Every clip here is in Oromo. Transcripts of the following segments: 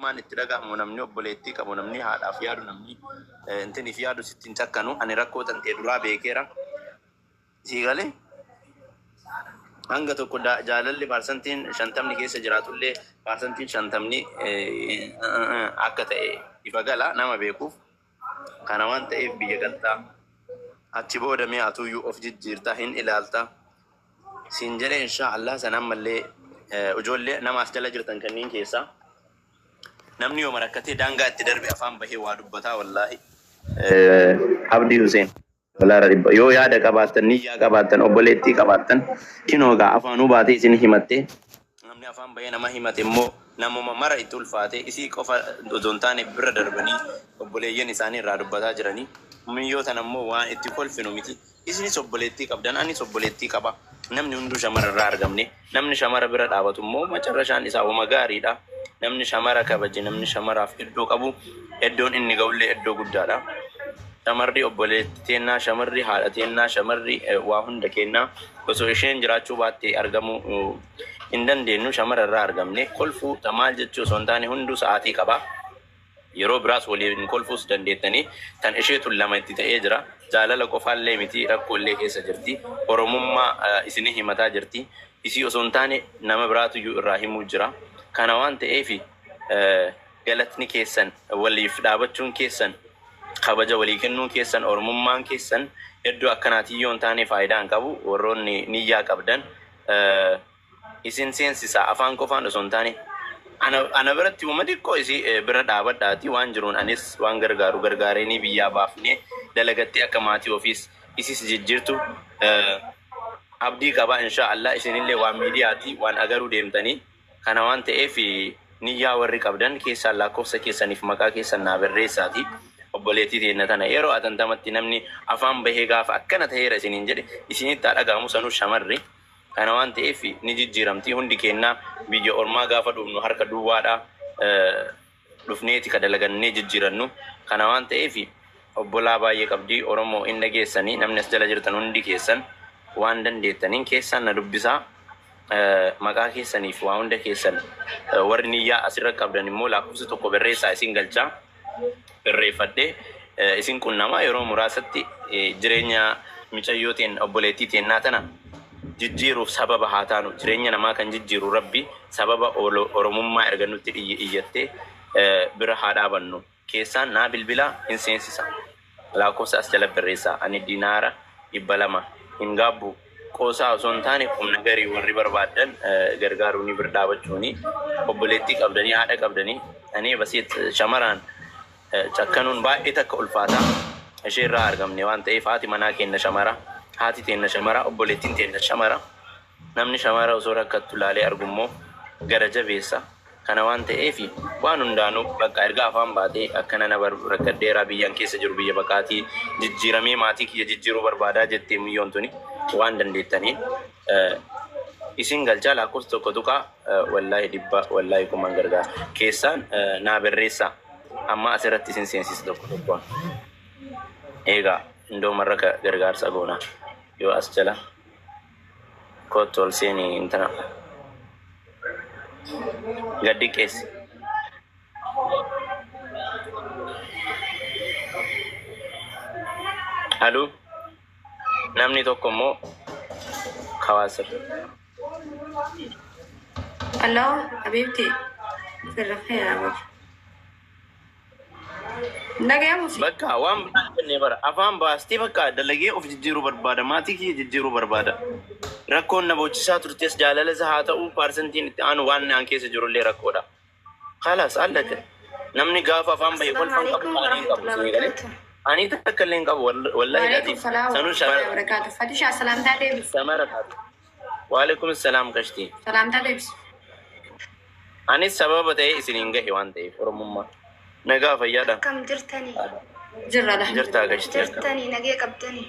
maan itti dhagahamu namni obboleettii qabu namni haadhaaf yaadu namni intiniif yaadu sittiin cakkanu ani rakkoo tantee duraa beekeera sii galee hanga tokko jaalalli parsantiin 50 keessa jiraatullee parsantiin 50 akka ta'e ifa gala nama beekuuf kana waan ta'eef biyya galtaa achi booda mee atuyyuu of jijjiirtaa hin ilaaltaa siin jedhe inshaallah sanan mallee ijoollee nama as jala jirtan kanneen keessaa namni yoo marakkatee daangaa itti darbe afaan bahee waa dubbataa wallaahi Abdii Hussein walaara dhibba yoo yaada qabaattan niyyaa qabaattan obboleettii qabaattan kinoogaa afaanuu baatee isin himattee namni afaan bahee nama himate immoo namuma mara itti ulfaatee isii qofa osoo hin taane bira darbanii obboleeyyan isaanii irraa dubbataa jiranii miyyoo tan ammoo waan itti kolfinu miti isinis obboleettii qabdan anis obboleettii qaba namni hunduu shamara irraa argamne namni shamara bira dhaabatu immoo macarrashaan isaa wama gaariidha namni shamara kabaje namni shamaraaf iddoo qabu iddoon inni ga'ullee iddoo guddaadha shamarri obboleettii teennaa shamarri haadha teennaa shamarri waa hunda kennaa osoo isheen jiraachuu baattee argamuu hin dandeenyu shamara irraa argamne kolfuu tamaal jechuu osoo hin taane hunduu sa'aatii qaba yeroo biraas waliin kolfuus dandeettanii tan isheetu lama itti ta'ee jira jaalala qofaallee miti rakkoolee keessa jirti oromummaa isinii himataa jirti isii osoo hin taane nama biraatu irraa himuu jira kana waan ta'eef galatni keessan waliif dhaabachuun keessan kabaja walii kennuu keessan oromummaan keessan iddoo akkanaatii yoo hin taane faayidaa hin qabu warroonni niyyaa qabdan isin seensisaa afaan qofaan osoo hin taane ana biratti uummati xiqqoo isii bira dhaabadhaati waan jiruun anis waan gargaaru gargaareenii biyyaa baafnee dalagattee akka maatii ofiis isis jijjiirtu abdii qabaa inshaallah isinillee waan miidiyaati waan agaruu deemtanii kana waan ta'eef niyyaa warri qabdan keessaan lakkoofsa keessaniif maqaa keessan naa barreessaati obboleettii teenna tana yeroo atantamatti namni afaan bahee gaafa akkana ta'eera isiniin jedhe isinitti dhagahamu sanuu shamarri kana waan ta'eef ni jijjiiramtii hundi kennaa biyya ormaa gaafa dhufnu harka duwwaadha dhufneeti ka dalagannee jijjiirannu kana waan ta'eef obbolaa baay'ee qabdii oromoo inni dhageessanii namni as jala jirtan hundi keessan waan dandeettaniin keessan na dubbisaa maqaa keessaniif waa hunda keessan warri niyyaa asirra qabdan immoo lakkoofsa tokko barreessaa isin galchaa barreeffadhee isin qunnamaa yeroo muraasatti jireenya micayyootiin obboleettii teennaa tana jijjiiruuf sababa haa taanu jireenya namaa kan jijjiiru rabbi sababa oromummaa erga nutti iyyattee bira haa dhaabannu keessaan naa bilbilaa hin seensisa lakkoofsa as jala barreessaa ani dinaara 200 hin gaabbu qoosaa osoo hin taane humna garii warri barbaadan gargaaruu ni bira dhaabachuuni obboleettii qabdanii haadha qabdanii ani basiit shamaraan cakkanuun baay'ee takka ulfaataa ishee irraa argamne waan ta'eef haati manaa kenna shamara haati teenna shamara obboleettiin teenna shamara namni shamara osoo rakkattu laalee argummoo gara jabeessa kana waan ta'eef waan hundaanuu bakka erga afaan baatee akkana na rakkadheeraa biyyaan keessa jiru biyya baqaatii jijjiiramee maatii kiyya jijjiiruu barbaadaa jettee miyyoon tuni waan dandeettanii isin galchaa lakkoofsa tokko tuqaa wallaahi dhibba wallaahi kuman gargaara keessaan naa barreessaa amma asirratti isin seensisa tokko tokkoon eegaa indoo marra gargaarsa goonaa yoo as jala kootti ol seenii intana gaddi qeessi haluu namni tokko immoo kawaasir Hello, Habibti. في الخير أبوك. نجا موسي. بكا وام نبر أفهم باستي بكا دلقي أوف جديرو بربادة ما تيجي جديرو بربادة ركون نبوتشا ترتيس جالله زهاتا أو بارسنتين أنا وان أنكي سجرو لي ركودا خلاص علك نمني قاف أفهم بيقول فان قبل أني تكلم قبل والله لازم سنو شمال بركاته فتش السلام عليكم سمارة وعليكم السلام كشتي سلام عليكم أنا السبب ده إسنينجا هوان ده فرموما نجا فيادا كم جرتني جرى الحمد لله جرتا كشتي جرتني نجي قبتني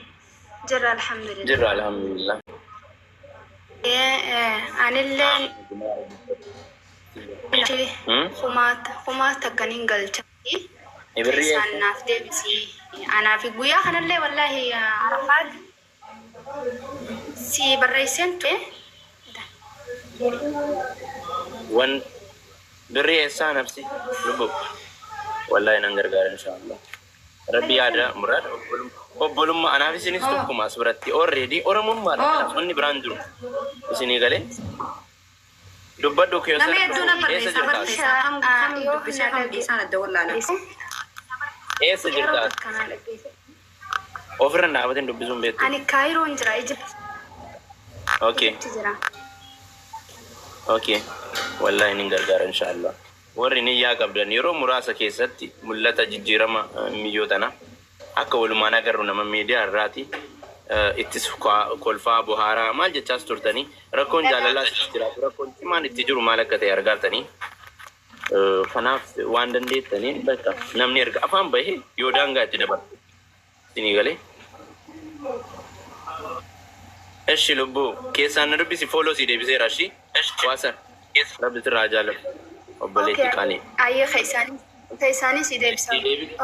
جرى الحمد لله جرى الحمد لله عن اللي خمات تكنين قلتي إبرية الناس ده بسي أنا في قويا أنا اللي والله عرفات سي بريسنت وان بري إنسان نفسي لبوب والله ننقر إن شاء الله ربي هذا مراد وبولم ما أنا في سني ستوكم أسبرتي already orang mumbar أنا براندو sini kali dubbat doke nama itu nama di sana dolar sejarah over na abatin dubbi zumbet ani Cairo injira Egypt okay okay wallahi nin gargara insha Allah warri ni ya qabdan yoro murasa keessatti mullata jijjirama miyotana akka waluma nagaru nama media rati ittis kolfa buhara mal jechas turtani rakon jalala jira rakon iman ittijuru malakata yargartani kanaaf waan dandeettanii bakka namni erga afaan bahe yoo daangaa itti dabartu isinii galee eshi lubbu keessaan dubbisi fooloo si deebiseera ashi waasan rabbi sirraa jaalatu obboleetti qaanii ayyee keessaanii si deebisa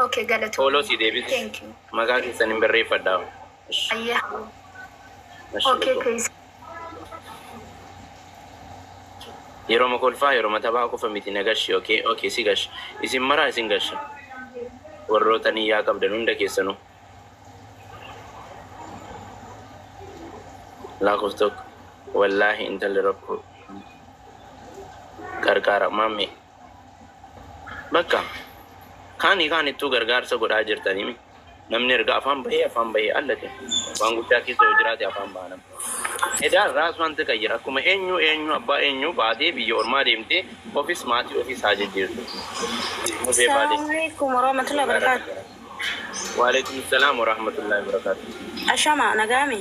okay galatu fooloo si deebise maqaa keessan hin barreeffadhaa ayyee okay keessa yeroo makolfaa yeroo matabaa qofa miti nagashi okay si gash isin mara isin gash warrootanii yaa qabdan hunda keessanuu laakoftok wallaahi intalli rakko gargaara mamme bakka kaan ittuu gargaarsa godhaa jirtanii namni erga afaan bahee allate waan guddaa keessa yoo jiraate afaan baanam edaan raas wanta qayyira akkuma eenyu abbaa eenyu baatee biyya ormaa deemtee ofis maatii ofis haa jijjiirtu. Assalamualaikum warahmatullahi wabarakatuh. Waalaikumsalam warahmatullahi wabarakatuh. Ashama nagami.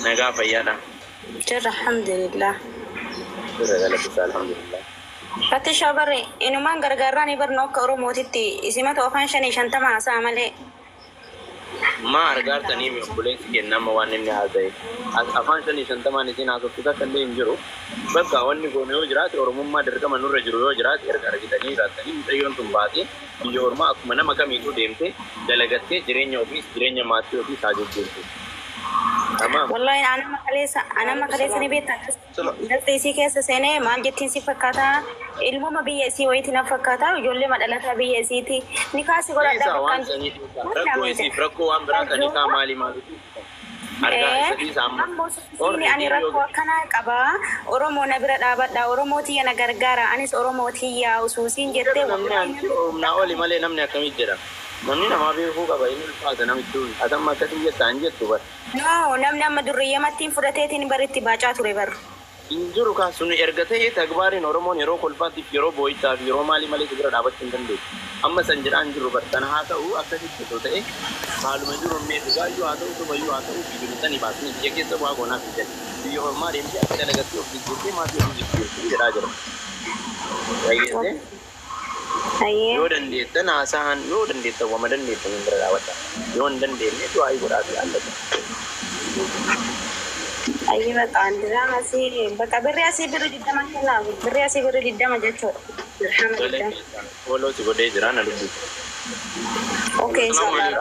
Nagaa fayyaadha. Jirra alhamdulillah. Alhamdulillah. Fatti shabarri inumaan gargaaraan ibarnoo akka Oromootitti isimata ofaan 50 hasaa malee. Ma argaartanii mi obboleessi kennama waan inni haasa'e afaan 50 isin haasoftuta kallee hin jiru bakka wanni goone yoo jiraate oromummaa dirqama nurra jiru yoo jiraate erga argitanii jiraatanii mucayyoon tun baatee biyya ormaa akkuma nama kamiituu deemtee dalagattee jireenya ofiis jireenya maatii ofiis haa jijjiirtu. Wallahi ana makaleessa ni beektan dhalli isii keessa seenee maal jettiin si fakkaata ilmuma biyya isii wayiiti na fakkaata ijoollee madhalataa biyya isiiti ni kaasi godhadhaa bakkaan rakkoo waan biraa kan isaa maali ani rakkoo akkanaa qaba Oromoo na bira dhaabadha Oromoo tiyya na gargaara anis Oromoo tiyya usuusiin jettee humnaa oli malee namni akkamit jedha namni namaa beekuu qaba inni ulfaata namitti atamma akkasii jettaan jettu bar no namni amma durriyyamattiin fudhateetiin baritti baacaa ture bar injuru kaasuni erga ta'ee tagbaariin Oromoon yeroo kolfaatiif yeroo boo'ichaaf yeroo maali malee bira dhaabachuu hin dandeessu amma san jedhaan jiru bartan haa ta'u akkasitti osoo ta'e haaluma jiru mee dhugaayyuu haa ta'u subayyuu haa ta'u bibilutanii baasanii biyya keessa bu'aa goonaaf hin jedhe biyya ormaa deemtee akka dalagatti of jijjiirtee maatii of jijjiirtuu jedhaa jira. Yoo dandeettan haasa'an yoo dandeettan wama dandeettan hin bira dhaabata yoo hin dandeenye du'aa godhaa fi allata. Ayi baka andira masih baka beri asih beri di dalam kena beri asih beri di dalam aja cok. Alhamdulillah. Follow si bode jalan ada bu. Okay sabar.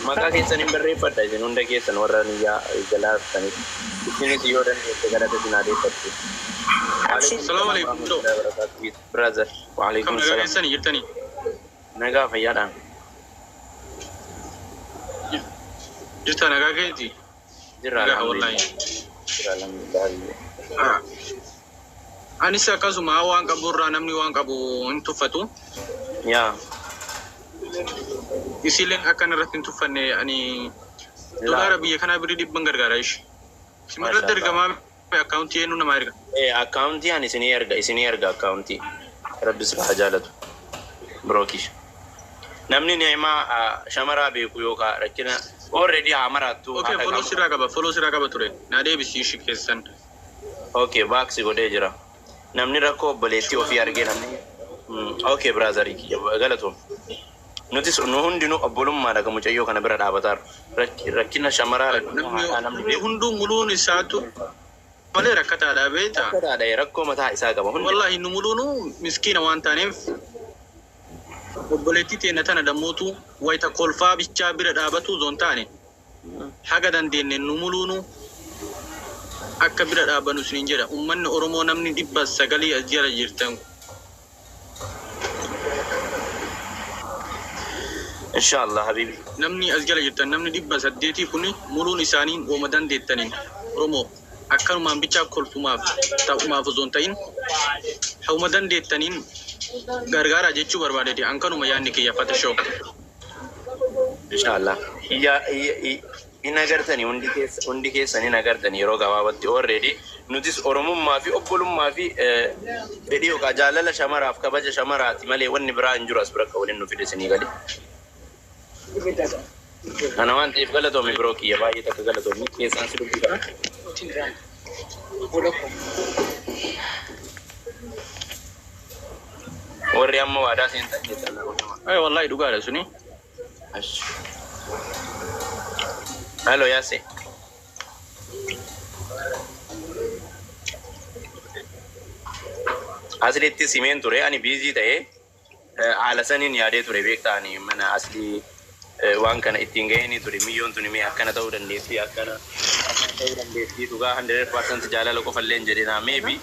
Maka kesan yang beri pada jenunda kesan orang ya jelas tani. Ini si orang itu segala tu nade pasti. Assalamualaikum brother. Waalaikumsalam. Kamu kesan yirtani. Naga fayadan. Yirta naga keti. Anis akkasuma waan qaburraa namni waan qabu hin tuffatu. Yaa. Isileen akkan irratti hin tuffanne ani dolara biyya kanaa birii dhibban gargaara ishi. Simarratti ergamaa akkaawuntii eenyu nama erga. Akkaawuntii ani isinii erga akkaawuntii. Rabbi sirraa jaalatu. Birookish. Namni neemaa shamaraa beeku yookaan rakkina. Already amarattu. Okay, follow siraka ture. Nade bisi shikesan. Okay, box godee jira. Namni rakko obboleetti ofii argee namni. Okay, brother, galatu. Nutis nu hundinu obbolummaa daga mucayyoo kana bira dhaabatar. Rakkina shamaraa namni hundu muluun isaatu malee rakkataadha beeta. Rakkataadha rakkoo mataa isaa qaba. Wallahi nu muluunu miskiina waan taaneef obboleetti teena tana damootu wayita kolfaa bichaa bira dhaabatu zoon taane haga dandeenye nu muluunu akka bira dhaabanu isiniin jedha. Uummanni Oromoo namni 900 as jala jirtan. Inshallah habibi. Namni as jala jirtan namni 800 kuni muluun isaanii wooma dandeettaniin Oromoo akkanumaan bichaa kolfumaaf ta'umaaf osoo hin ta'in hawma dandeettaniin gargaaraa jechuu barbaadete ankanuma yaadni kiyya Photoshop. Inshallah. In agartanii hundi keessan in agartanii yeroo gabaabatti already nutis Oromummaa fi obbolummaa fi fedhii yookaan jaalala shamaraaf kabaja shamaraati malee wanni biraa hin jiru as bira waliin nu fide isinii galee. Ana waan ta'eef galatoomi biroo kiyya baay'ee takka galatoomi keessaan si dubbifama. Warri amma waadaa seentan keessan Wallahi dhugaadha suni. Halo Yase. Aslitti simeen ture ani biizii ta'ee haala saniin yaadee ture beektaani mana asli waan kana ittiin gahanii ture miyyoon tuni mee akkana ta'uu dandeessi akkana ta'uu dandeessi dhugaa 100% jaalala qofallee hin jedhina maybe